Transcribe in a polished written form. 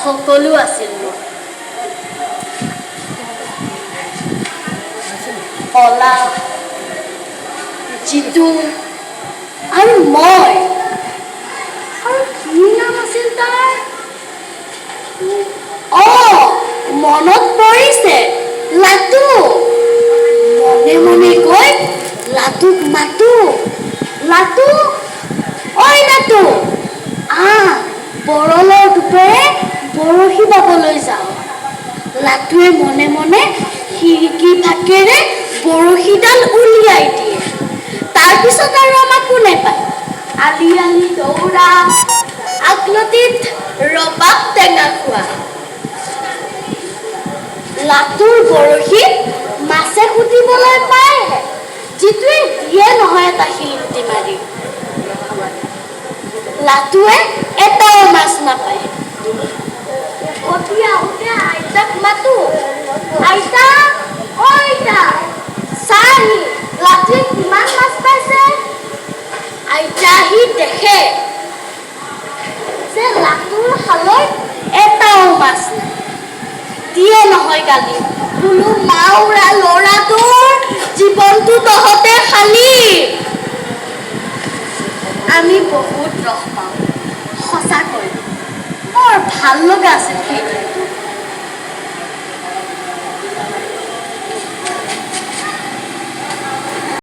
সকলো আছিল মোৰ। অলা, জিতু আৰু মই। আৰু কি নাম আছিল তাৰ? মনত পৰিছে, লাটু। মনে মনে কৈ লাটুক মাতো, লাটু, ঐ লাটু, আহ বৰলৰ টোপেৰে বৰশী বাবলৈ যাওঁ। লাটুৱে মনে মনে খিৰিকী ফাকেৰে বৰশীডাল উলিয়াই দিয়ে। তাৰপিছত আৰু আমাক কোনে পায়? আলি আলি দৌৰা, আগলতিত ৰবাব টেঙা খোৱা। লাটুৰ বৰশীত মাছে খুটিবলৈ পায়হে, যিটোৱে দিয়ে নহয় এটা শিলগুটি মাৰি। লাটুৱে এটাও মাছ নাপায়। উভতি আহোঁতে আইতাক মাতো, আইতা, অ আইতা, চাহি লাটুৱে কিমান মাছ পাইছে। আইতা আহি দেখে যে লাটুৰ শালত এটাও মাছ নাই। দিয়ে নহয় গালি, বোলো মাউৰা ল'ৰাটোৰ জীৱনটো তহঁতে খালি। আমি বহুত ৰস পাওঁ, সঁচাকৈ বৰ ভাল লগা আছিল সেইদিন।